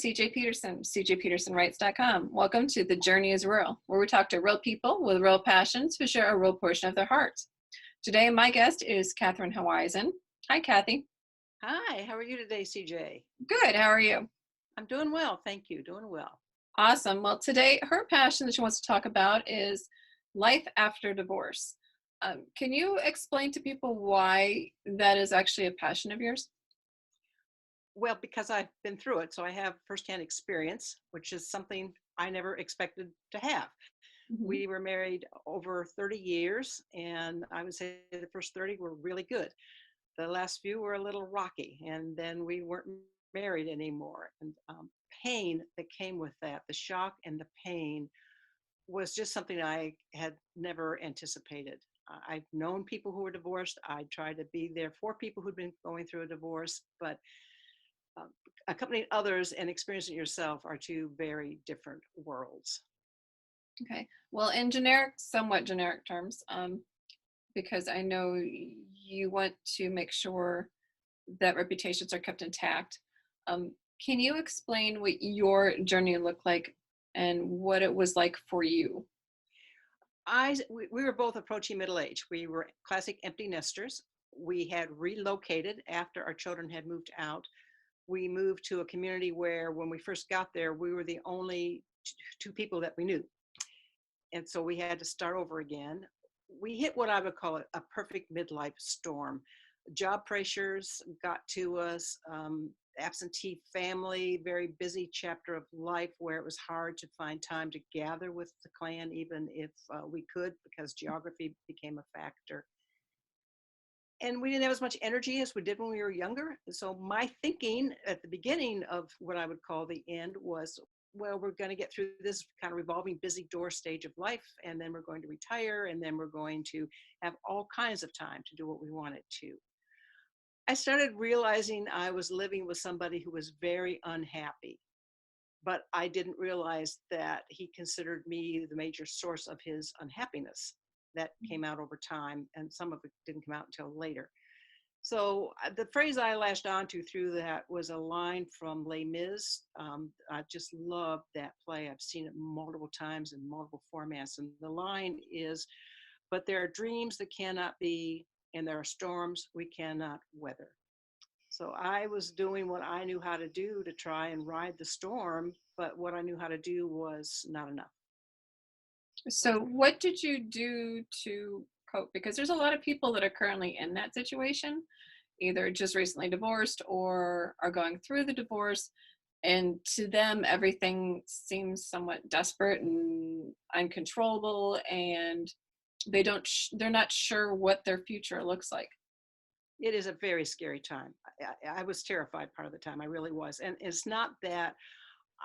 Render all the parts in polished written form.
CJ Peterson, cjpetersonwrites.com. Welcome to The Journey is Real, where we talk to real people with real passions who share a real portion of their hearts. Today, my guest is Katheryn Haueisen. Hi, Kathy. Hi, how are you today, CJ? Good. How are you? I'm doing well, thank you. Doing well. Awesome. Well, today, her passion that she wants to talk about is life after divorce. Can you explain to people why that is actually a passion of yours? Well, because I've been through it, so I have firsthand experience, which is something I never expected to have. Mm-hmm. We were married over 30 years, and I would say the first 30 were really good. The last few were a little rocky, and then we weren't married anymore. And pain that came with that, the shock and the pain, was just something I had never anticipated. I've known people who were divorced. I tried to be there for people who'd been going through a divorce, but uh, accompanying others and experiencing it yourself are two very different worlds. Okay. Well, in generic, somewhat generic terms, because I know you want to make sure that reputations are kept intact. Can you explain what your journey looked like and what it was like for you? We were both approaching middle age. We were classic empty nesters. We had relocated after our children had moved out. We moved to a community where when we first got there, we were the only two people that we knew. And so we had to start over again. We hit what I would call a perfect midlife storm. Job pressures got to us, absentee family, very busy chapter of life where it was hard to find time to gather with the clan, even if we could, because geography became a factor. And we didn't have as much energy as we did when we were younger. So my thinking at the beginning of what I would call the end was, well, we're going to get through this kind of revolving busy door stage of life, and then we're going to retire, and then we're going to have all kinds of time to do what we wanted to. I started realizing I was living with somebody who was very unhappy, but I didn't realize that he considered me the major source of his unhappiness. That came out over time, and some of it didn't come out until later. So the phrase I latched onto through that was a line from Les Mis. I just love that play. I've seen it multiple times in multiple formats. And the line is, but there are dreams that cannot be, and there are storms we cannot weather. So I was doing what I knew how to do to try and ride the storm, but what I knew how to do was not enough. So, what did you do to cope? Because there's a lot of people that are currently in that situation, either just recently divorced or are going through the divorce. And to them, everything seems somewhat desperate and uncontrollable, and they're not sure what their future looks like. It is a very scary time. I was terrified part of the time. I really was. And it's not that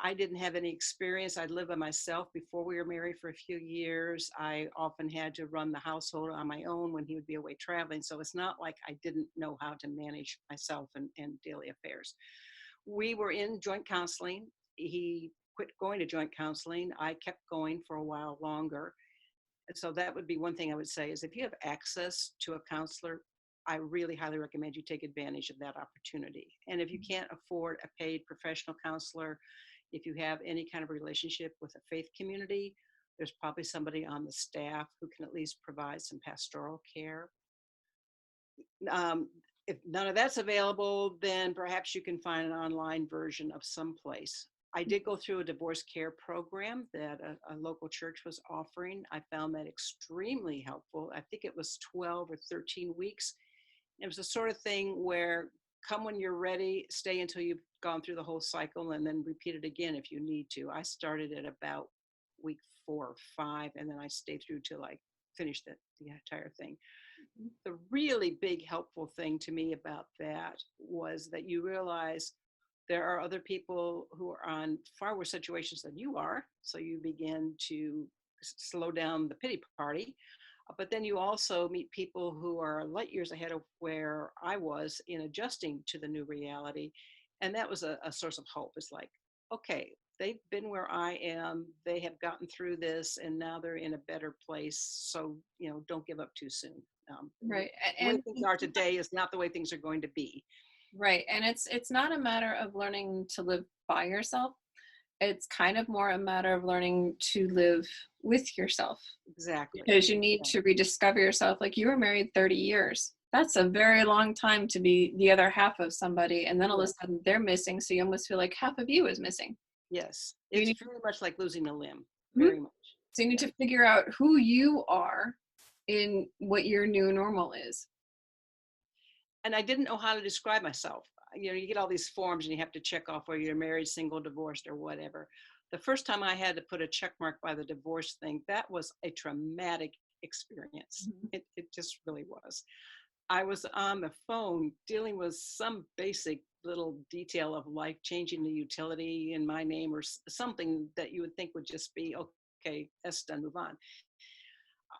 I didn't have any experience. I'd lived by myself before we were married for a few years. I often had to run the household on my own when he would be away traveling. So it's not like I didn't know how to manage myself and daily affairs. We were in joint counseling. He quit going to joint counseling. I kept going for a while longer. And so that would be one thing I would say is if you have access to a counselor, I really highly recommend you take advantage of that opportunity. And if you can't afford a paid professional counselor, if you have any kind of relationship with a faith community, there's probably somebody on the staff who can at least provide some pastoral care. If none of that's available, then perhaps you can find an online version of someplace. I did go through a divorce care program that a local church was offering. I found that extremely helpful. I think it was 12 or 13 weeks. It was the sort of thing where come when you're ready, stay until you've gone through the whole cycle, and then repeat it again if you need to. I started at about week 4 or 5, and then I stayed through till I finished the entire thing. The really big helpful thing to me about that was that you realize there are other people who are on far worse situations than you are. So you begin to slow down the pity party. But then you also meet people who are light years ahead of where I was in adjusting to the new reality. And that was a source of hope. It's like, okay, they've been where I am. They have gotten through this, and now they're in a better place. So, don't give up too soon. Right. The way things are today is not the way things are going to be. Right. And it's not a matter of learning to live by yourself. It's kind of more a matter of learning to live with yourself Exactly. because you need Yeah. to rediscover yourself. Like you were married 30 years. That's a very long time to be the other half of somebody. And then all of Yeah. a sudden they're missing. So you almost feel like half of you is missing. Yes. You It's need, very much like losing a limb. Mhm. Very much. So you need Yeah. to figure out who you are in what your new normal is. And I didn't know how to describe myself. You know, you get all these forms and you have to check off whether you're married, single, divorced, or whatever. The first time I had to put a check mark by the divorce thing, that was a traumatic experience. Mhm. It just really was. I was on the phone dealing with some basic little detail of life, changing the utility in my name or something that you would think would just be okay, that's done, move on.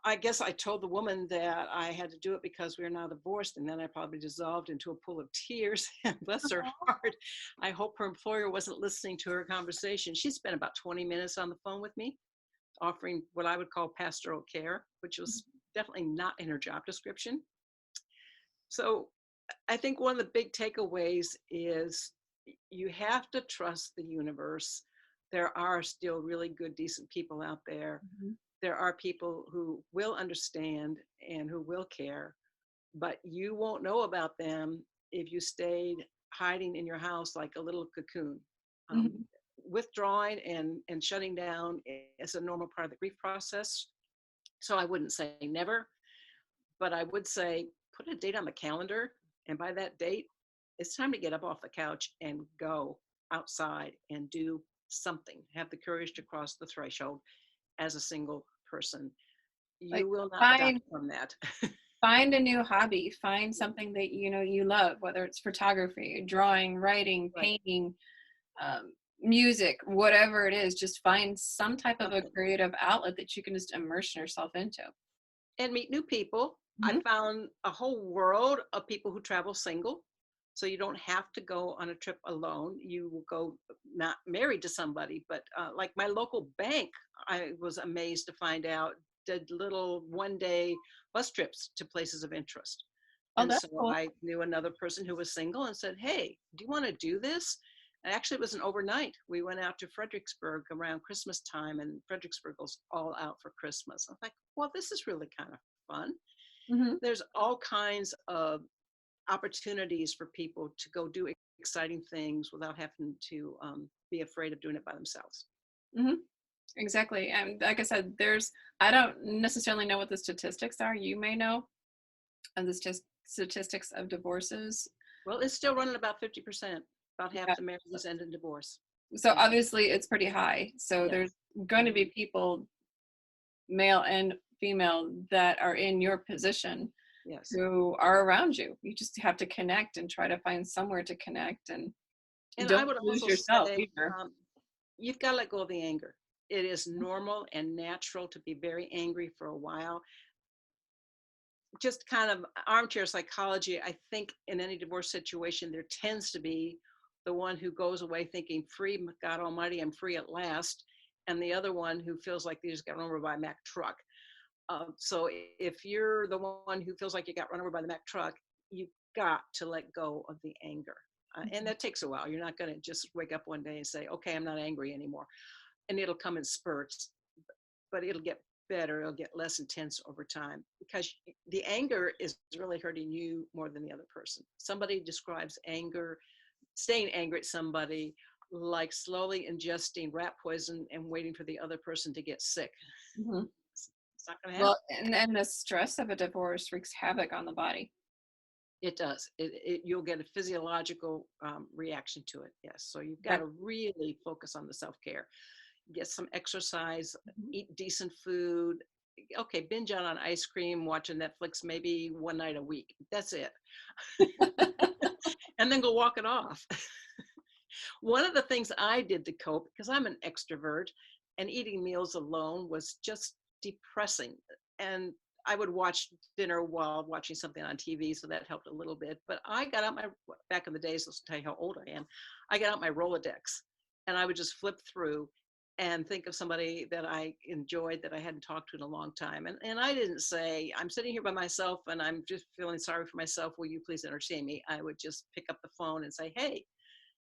I guess I told the woman that I had to do it because we are now divorced, and then I probably dissolved into a pool of tears. Bless her heart. I hope her employer wasn't listening to her conversation. She spent about 20 minutes on the phone with me, offering what I would call pastoral care, which was definitely not in her job description. So I think one of the big takeaways is you have to trust the universe. There are still really good, decent people out there. Mhm. There are people who will understand and who will care, but you won't know about them if you stayed hiding in your house like a little cocoon. Um, Mhm. Withdrawing and shutting down is a normal part of the grief process. So I wouldn't say never, but I would say put a date on the calendar. And by that date, it's time to get up off the couch and go outside and do something. Have the courage to cross the threshold as a single person. Like You will not die find from that. find a new hobby, find something that you love, whether it's photography, drawing, writing, Right. painting, music, whatever it is. Just find some type of a Something. creative outlet that you can just immerse yourself into. And meet new people. I Mhm. found a whole world of people who travel single. So you don't have to go on a trip alone. You will go not married to somebody, but like my local bank, I was amazed to find out did little 1 day bus trips to places of interest. Oh, And that's so cool. I knew another person who was single and said, "Hey, do you want to do this?" And actually, it was an overnight. We went out to Fredericksburg around Christmas time, and Fredericksburg goes all out for Christmas. I'm like, well, this is really kind of fun. Hmm. There's all kinds of opportunities for people to go do exciting things without having to be afraid of doing it by themselves. Hmm. Exactly. And like I said, I don't necessarily know what the statistics are. You may know, and this just statistics of divorces. Well, it's still running about 50%. About half Yeah. the marriages end in divorce. So Yeah. obviously it's pretty high. So Yes. there's going to Mhm. be people, male and female, that are in your position Yes. who are around you. You just have to connect and try to find somewhere to connect, and And I don't would lose also yourself say either. you've got to let go of the anger. It is normal and natural to be very angry for a while. Just kind of armchair psychology, I think in any divorce situation, there tends to be the one who goes away thinking, free, God Almighty, I'm free at last. And the other one who feels like they just got run over by a Mack truck. So if you're the one who feels like you got run over by the Mack truck, you've got to let go of the anger. And that takes a while. You're not going to just wake up one day and say, okay, I'm not angry anymore. And it'll come in spurts, but it'll get better. It'll get less intense over time because the anger is really hurting you more than the other person. Somebody describes anger, staying angry at somebody, like slowly ingesting rat poison and waiting for the other person to get sick. Hmm. It's not going to happen. Well, and the stress of a divorce wreaks havoc on the body. It does. You'll get a physiological reaction to it. Yes. So you've got That, to really focus on the self-care. Get some exercise, mhm. eat decent food. Okay, binge out on ice cream, watching Netflix maybe one night a week. That's it. And then go walk it off. One of the things I did to cope, because I'm an extrovert, and eating meals alone was just depressing. And I would watch dinner while watching something on TV, so that helped a little bit. But I got out back in the days, let's tell you how old I am, I got out my Rolodex and I would just flip through. and think of somebody that I enjoyed that I hadn't talked to in a long time. And I didn't say, I'm sitting here by myself and I'm just feeling sorry for myself. Will you please entertain me? I would just pick up the phone and say, hey,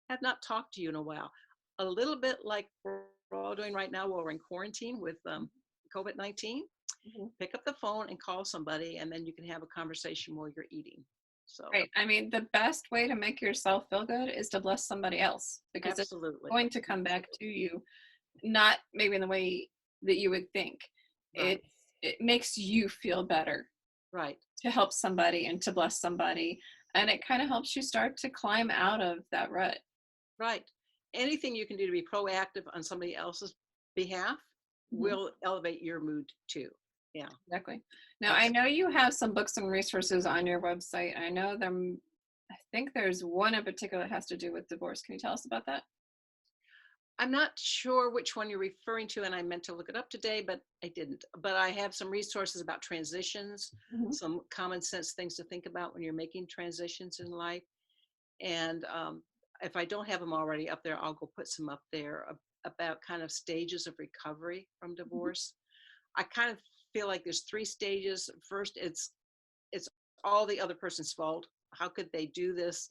have not talked to you in a while. A little bit like we're all doing right now while we're in quarantine with COVID-19. Mhm. Pick up the phone and call somebody, and then you can have a conversation while you're eating. So, Right. I mean, the best way to make yourself feel good is to bless somebody else because it's absolutely. going to come back Absolutely. to you, not maybe in the way that you would think. Right. It makes you feel better Right. to help somebody and to bless somebody. And it kind of helps you start to climb out of that rut. Right. Anything you can do to be proactive on somebody else's behalf Mhm. will elevate your mood too. Yeah, Exactly. Now, I know absolutely. you have some books and resources on your website. I know them. I think there's one in particular that has to do with divorce. Can you tell us about that? I'm not sure which one you're referring to, and I meant to look it up today, but I didn't. But I have some resources about transitions, Mhm. some common sense things to think about when you're making transitions in life. And if I don't have them already up there, I'll go put some up there about kind of stages of recovery from Mhm. divorce. I kind of feel like there's three stages. First, it's all the other person's fault. How could they do this?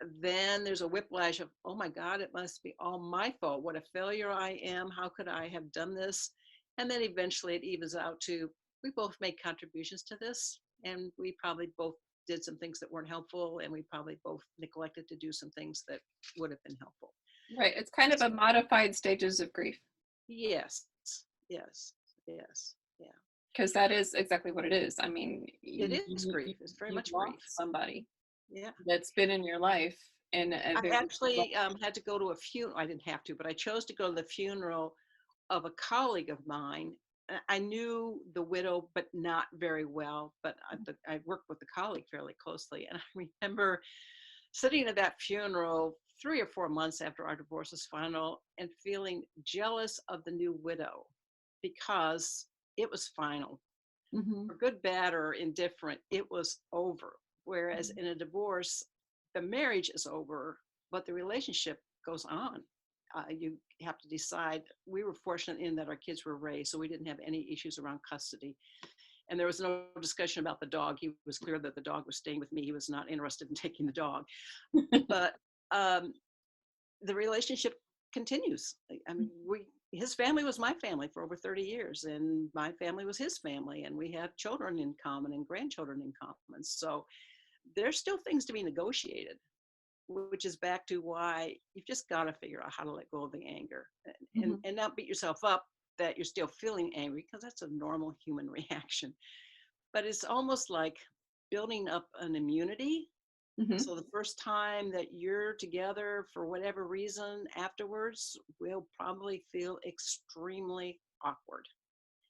Then there's a whiplash of, oh my God, it must be all my fault. What a failure I am. How could I have done this? And then eventually it evens out to, we both made contributions to this, and we probably both did some things that weren't helpful, and we probably both neglected to do some things that would have been helpful. Right. It's kind of a modified stages of grief Yes, yes, yes, yeah. because that is exactly what it is. I mean, It is grief. It's very you much grief. lost somebody Yeah. that's been in your life in a I very actually had to go to a funeral. I didn't have to, but I chose to go to the funeral of a colleague of mine. I knew the widow, but not very well. But I worked with the colleague fairly closely, and I remember sitting at that funeral 3 or 4 months after our divorce was final, and feeling jealous of the new widow because it was final, Mhm. for good, bad, or indifferent. It was over. Whereas Mhm. in a divorce, the marriage is over, but the relationship goes on. You have to decide. We were fortunate in that our kids were raised, so we didn't have any issues around custody. And there was no discussion about the dog. He was clear that the dog was staying with me. He was not interested in taking the dog. But um, the relationship continues. I mean, his family was my family for over 30 years, and my family was his family, and we have children in common and grandchildren in common. So there's still things to be negotiated, which is back to why you've just got to figure out how to let go of the anger, Mhm. and not beat yourself up that you're still feeling angry, because that's a normal human reaction. But it's almost like building up an immunity, Mhm. so the first time that you're together for whatever reason afterwards will probably feel extremely awkward.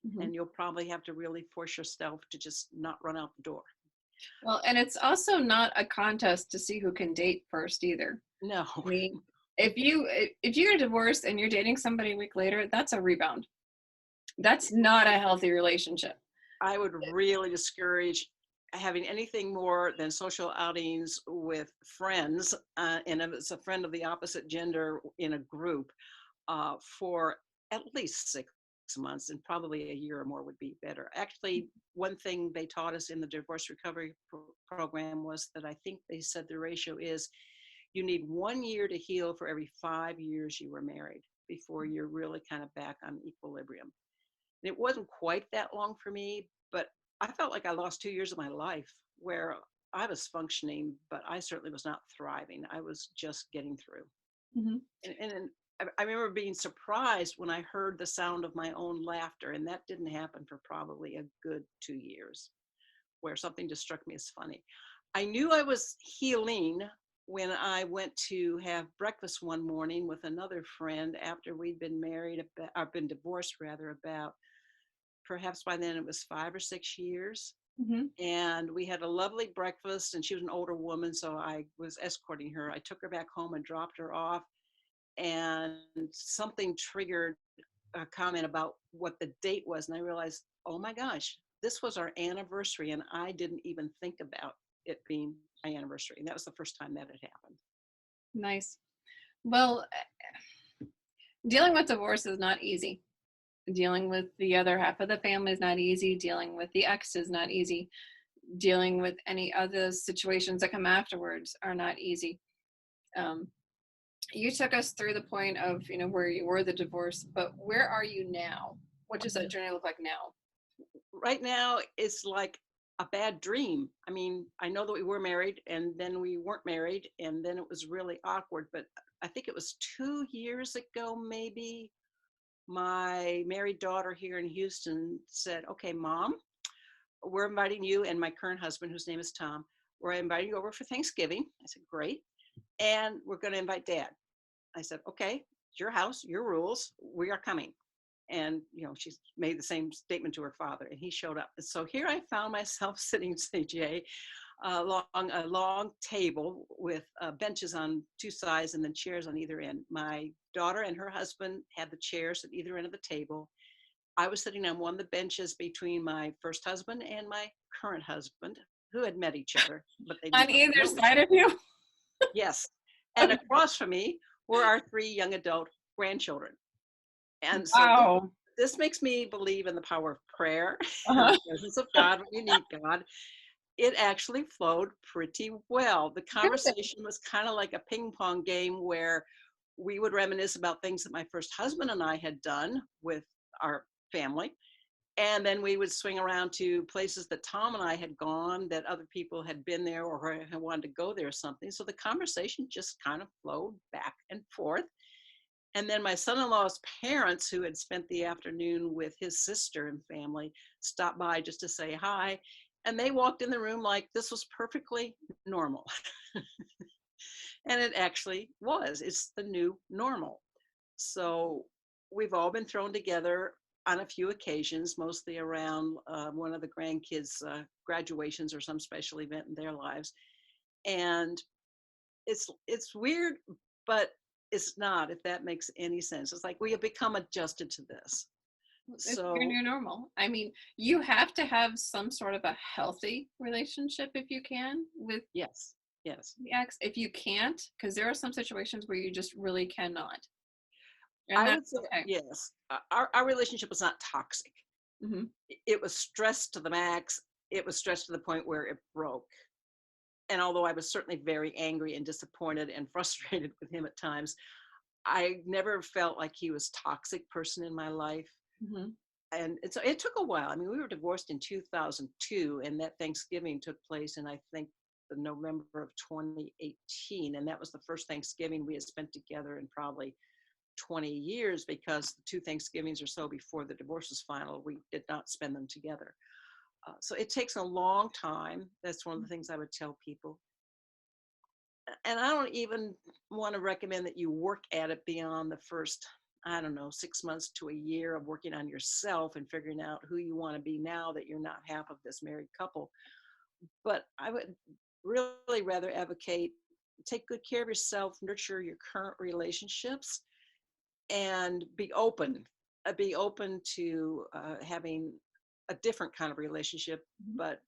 Mhm. And you'll probably have to really force yourself to just not run out the door. Well, and it's also not a contest to see who can date first either. No, I mean, if you get a divorce and you're dating somebody a week later, that's a rebound. That's not a healthy relationship. I would really discourage having anything more than social outings with friends. And if it's a friend of the opposite gender in a group, for at least 6 months, and probably a year or more would be better. Actually, one thing they taught us in the divorce recovery program was that I think they said the ratio is you need 1 year to heal for every 5 years you were married before you're really kind of back on equilibrium. And it wasn't quite that long for me, but I felt like I lost 2 years of my life where I was functioning, but I certainly was not thriving. I was just getting through. Mhm. And I remember being surprised when I heard the sound of my own laughter, and that didn't happen for probably a good 2 years, where something just struck me as funny. I knew I was healing when I went to have breakfast one morning with another friend after we'd been married, or been divorced rather, about perhaps by then it was 5 or 6 years. Mhm. And we had a lovely breakfast, and she was an older woman, so I was escorting her. I took her back home and dropped her off, and something triggered a comment about what the date was. And I realized, oh my gosh, this was our anniversary, and I didn't even think about it being my anniversary. And that was the first time that had happened. Nice. Well, dealing with divorce is not easy. Dealing with the other half of the family is not easy. Dealing with the ex is not easy. Dealing with any other situations that come afterwards are not easy. Um, you took us through the point of, where you were the divorce, but where are you now? What does that journey look like now? Right now, it's like a bad dream. I mean, I know that we were married and then we weren't married, and then it was really awkward. But I think it was 2 years ago, maybe, my married daughter here in Houston said, "Okay, Mom, we're inviting you and my current husband, whose name is Tom, we're inviting you over for Thanksgiving." I said, "Great. And we're going to invite Dad." I said, "Okay, it's your house, your rules. We are coming." And, she's made the same statement to her father, and he showed up. And so here I found myself sitting, CJ, along a long table with benches on two sides and then chairs on either end. My daughter and her husband had the chairs at either end of the table. I was sitting on one of the benches between my first husband and my current husband, who had met each other, but they On didn't either know each side other. of you? Yes. And across from me were our three young adult grandchildren. And so Wow. this makes me believe in the power of prayer and Uh-huh. the presence of God when you need God. It actually flowed pretty well. The Good. conversation was kind of like a ping pong game where we would reminisce about things that my first husband and I had done with our family. And then we would swing around to places that Tom and I had gone, that other people had been there or had wanted to go there or something. So the conversation just kind of flowed back and forth. And then my son-in-law's parents, who had spent the afternoon with his sister and family, stopped by just to say hi. And they walked in the room like this was perfectly normal. And it actually was. It's the new normal. So we've all been thrown together on a few occasions, mostly around one of the grandkids' graduations or some special event in their lives. And it's weird, but it's not, if that makes any sense. It's like we have become adjusted to this. It's your So new normal. I mean, you have to have some sort of a healthy relationship if you can with yes, yes. the ex. If you can't, because there are some situations where you just really cannot. And I that's would say okay. yes. Our relationship was not toxic. Hmm. It was stressed to the max. It was stressed to the point where it broke. And although I was certainly very angry and disappointed and frustrated with him at times, I never felt like he was a toxic person in my life. Hmm. And so it took a while. I mean, we were divorced in 2002, and that Thanksgiving took place in, I think, the November of 2018. And that was the first Thanksgiving we had spent together in probably 20 years, because the two Thanksgivings or so before the divorce was final, we did not spend them together. So it takes a long time. That's one of the things I would tell people. And I don't even want to recommend that you work at it beyond the first, I don't know, 6 months to a year of working on yourself and figuring out who you want to be now that you're not half of this married couple. But I would really rather advocate take good care of yourself, nurture your current relationships, and be open to having a different kind of relationship, Hmm. but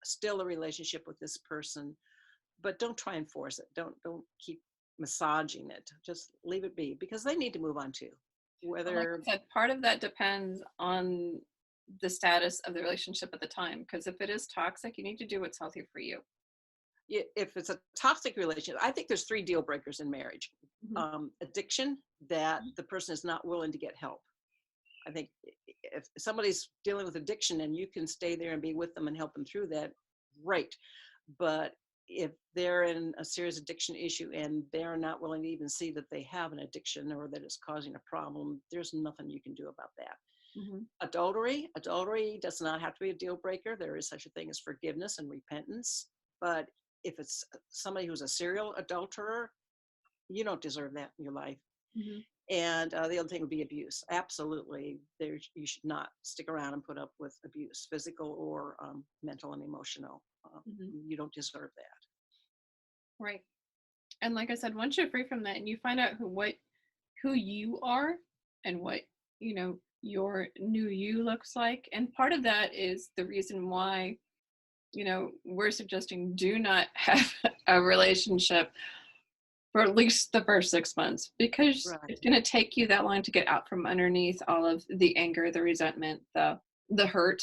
still a relationship with this person. But don't try and force it. Don't keep massaging it. Just leave it be, because they need to move on too. And like Whether I said, part of that depends on the status of the relationship at the time. Because if it is toxic, you need to do what's healthy for you. if it's a toxic relationship, I think there's three deal breakers in marriage. Hmm. Addiction, that the person is not willing to get help. I think if somebody's dealing with addiction and you can stay there and be with them and help them through that, great. But if they're in a serious addiction issue and they're not willing to even see that they have an addiction or that it's causing a problem, there's nothing you can do about that. Hmm. Adultery does not have to be a deal breaker. There is such a thing as forgiveness and repentance. But if it's somebody who's a serial adulterer, you don't deserve that in your life. Hmm. And the other thing would be abuse. Absolutely, you should not stick around and put up with abuse, physical or mental and emotional. Hmm. You don't deserve that. Right. And like I said, once you're free from that and you find out who you are and what, your new you looks like. And part of that is the reason why, we're suggesting do not have a relationship for at least the first 6 months, because Right. it's going to take you that long to get out from underneath all of the anger, the resentment, the hurt,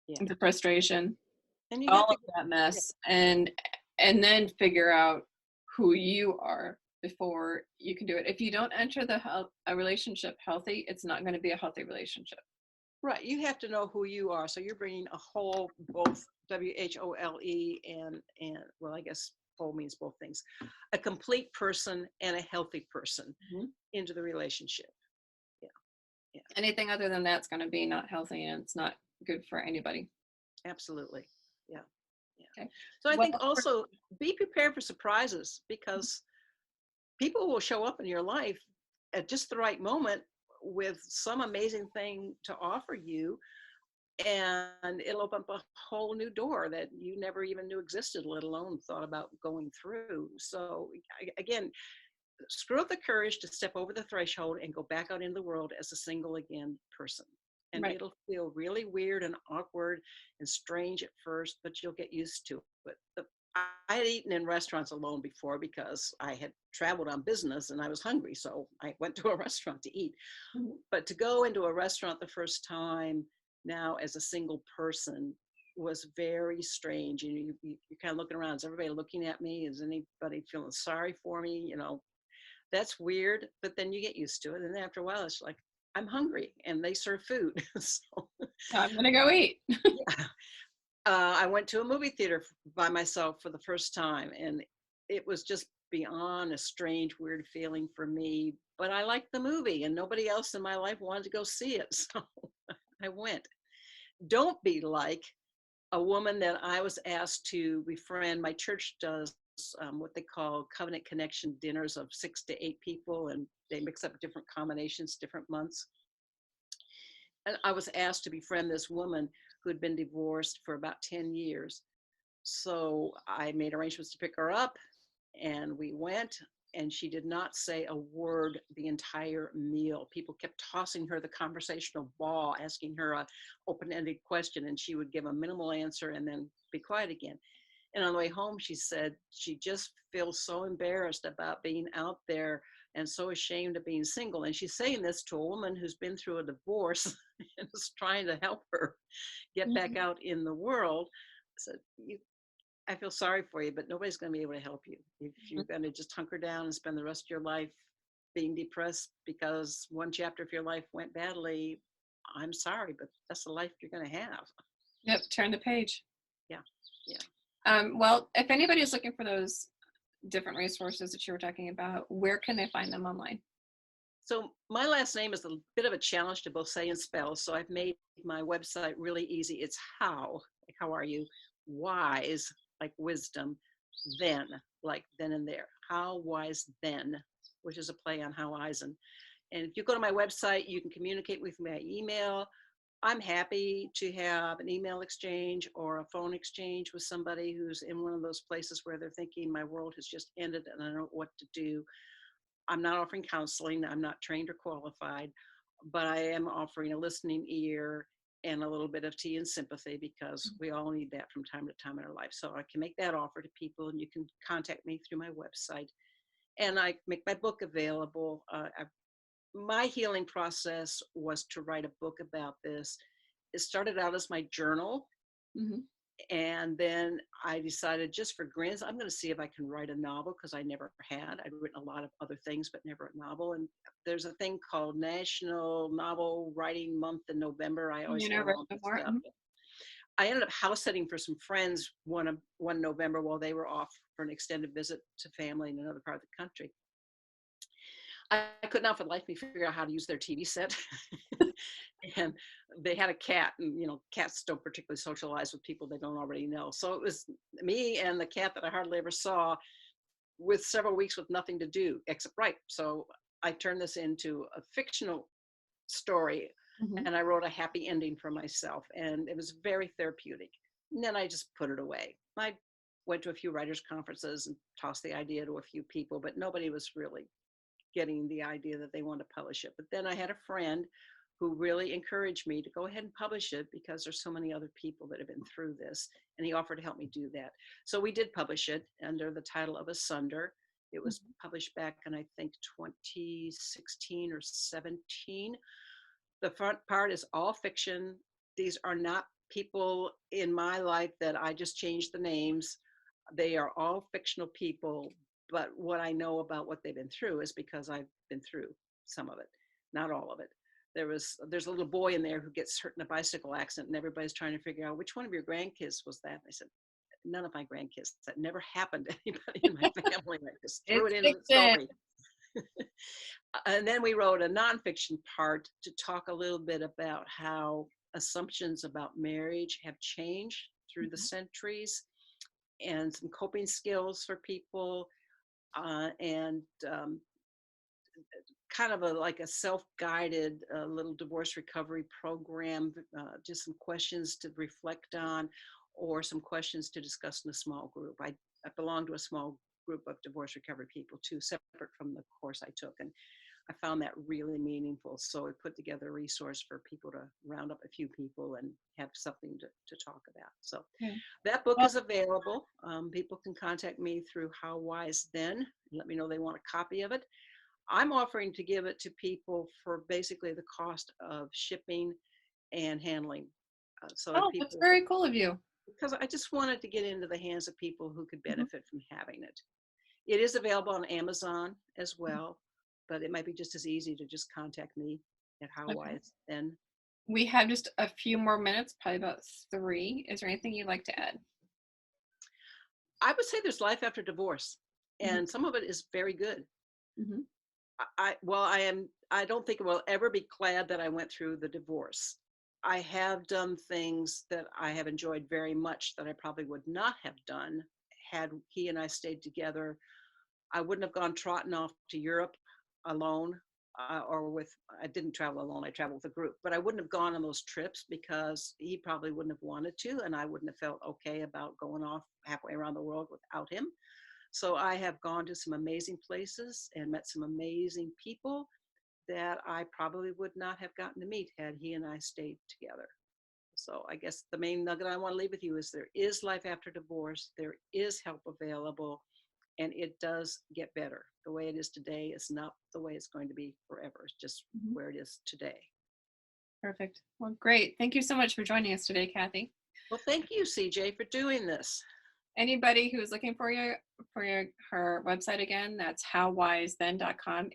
Yeah. the frustration, And you have all to of that yeah, mess, and then figure out who you are before you can do it. If you don't enter a relationship healthy, it's not going to be a healthy relationship. right. You have to know who you are. So you're bringing a whole, both WHOLE and well, I guess whole means both things, a complete person and a healthy person Mhm. into the relationship. Yeah. Yeah. Anything other than that's going to be not healthy, and it's not good for anybody. Absolutely. Yeah. Yeah. Okay. So I Well, think also be prepared for surprises because people will show up in your life at just the right moment with some amazing thing to offer you, and it'll open up a whole new door that you never even knew existed, let alone thought about going through. So again, screw up the courage to step over the threshold and go back out into the world as a single again person. And right. it'll feel really weird and awkward and strange at first, but you'll get used to it. I had eaten in restaurants alone before because I had traveled on business and I was hungry. So I went to a restaurant to eat. Mhm. But to go into a restaurant the first time now as a single person was very strange. And you're kind of looking around. Is everybody looking at me? Is anybody feeling sorry for me? That's weird, but then you get used to it. And then after a while, it's like, I'm hungry and they serve food. So, I'm going to go eat. yeah. I went to a movie theater by myself for the first time, and it was just beyond a strange, weird feeling for me. But I liked the movie, and nobody else in my life wanted to go see it. So I went. Don't be like a woman that I was asked to befriend. My church does what they call covenant connection dinners of 6 to 8 people, and they mix up different combinations, different months. And I was asked to befriend this woman who had been divorced for about 10 years. So I made arrangements to pick her up, and we went, and she did not say a word the entire meal. People kept tossing her the conversational ball, asking her a open-ended question, and she would give a minimal answer and then be quiet again. And on the way home, she said she just feels so embarrassed about being out there and so ashamed of being single. And she's saying this to a woman who's been through a divorce and is trying to help her get back Mhm. out in the world. So I feel sorry for you, but nobody's going to be able to help you. If you're going to just hunker down and spend the rest of your life being depressed because one chapter of your life went badly, I'm sorry, but that's the life you're going to have. Yep. Turn the page. Yeah. Yeah. Well, if anybody is looking for those different resources that you were talking about, where can they find them online? So my last name is a bit of a challenge to both say and spell. So I've made my website really easy. It's like how are you? Wise, like wisdom, then, like then and there. How wise then, which is a play on Haueisen. And if you go to my website, you can communicate with me by email. I'm happy to have an email exchange or a phone exchange with somebody who's in one of those places where they're thinking my world has just ended and I don't know what to do. I'm not offering counseling. I'm not trained or qualified, but I am offering a listening ear and a little bit of tea and sympathy because we all need that from time to time in our life. So I can make that offer to people, and you can contact me through my website. And I make my book available. My healing process was to write a book about this. It started out as my journal, Hmm. and then I decided just for grins, I'm going to see if I can write a novel because I never had. I'd written a lot of other things, but never a novel. And there's a thing called National Novel Writing Month in November. I always You know, love right all this before. stuff. I ended up house sitting for some friends one November while they were off for an extended visit to family in another part of the country. I could not for the life of me figure out how to use their TV set. And they had a cat, and cats don't particularly socialize with people they don't already know. So it was me and the cat that I hardly ever saw with several weeks with nothing to do except write. So I turned this into a fictional story, Hmm. and I wrote a happy ending for myself, and it was very therapeutic. And then I just put it away. I went to a few writers' conferences and tossed the idea to a few people, but nobody was really getting the idea that they want to publish it. But then I had a friend who really encouraged me to go ahead and publish it because there's so many other people that have been through this, and he offered to help me do that. So we did publish it under the title of Asunder, It was published back in, I think, 2016 or 17. The front part is all fiction. These are not people in my life that I just changed the names. They are all fictional people, but what I know about what they've been through is because I've been through some of it, not all of it. There's a little boy in there who gets hurt in a bicycle accident, and everybody's trying to figure out which one of your grandkids was that. And I said, none of my grandkids. That never happened to anybody in my family. I just threw It's it into the fiction. story. And then we wrote a nonfiction part to talk a little bit about how assumptions about marriage have changed through the centuries, and some coping skills for people, and kind of like a self-guided little divorce recovery program, just some questions to reflect on, or some questions to discuss in a small group. I belong to a small group of divorce recovery people too, separate from the course I took, and I found that really meaningful. So I put together a resource for people to round up a few people and have something to talk about. So Yeah. that book Well, is available. People can contact me through How Wise Then. Let me know they want a copy of it. I'm offering to give it to people for basically the cost of shipping and handling. So if oh, that's people, very cool of you. because I just wanted to get into the hands of people who could Mhm. benefit from having it. It is available on Amazon as well, but it might be just as easy to just contact me at How Okay. Wise Then. We have just a few more minutes, probably about 3. Is there anything you'd like to add? I would say there's life after divorce, Mhm. and some of it is very good. Mhm. I don't think I will ever be glad that I went through the divorce. I have done things that I have enjoyed very much that I probably would not have done had he and I stayed together. I wouldn't have gone trotting off to Europe alone, or with, I didn't travel alone, I traveled with a group, but I wouldn't have gone on those trips because he probably wouldn't have wanted to, and I wouldn't have felt okay about going off halfway around the world without him. So I have gone to some amazing places and met some amazing people that I probably would not have gotten to meet had he and I stayed together. So I guess the main nugget I want to leave with you is there is life after divorce. There is help available, and it does get better. The way it is today is not the way it's going to be forever. It's just Mhm. where it is today. Perfect. Well, great. Thank you so much for joining us today, Kathy. Well, thank you, CJ, for doing this. Anybody who is looking for her website again, that's howwisethen.com,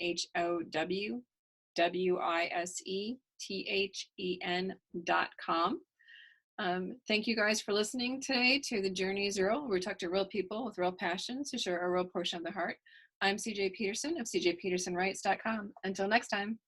HOWWISETHEN.com. Thank you guys for listening today to The Journey is Real. We talk to real people with real passions to share a real portion of the heart. I'm CJ Peterson of cjpetersonwrites.com. Until next time.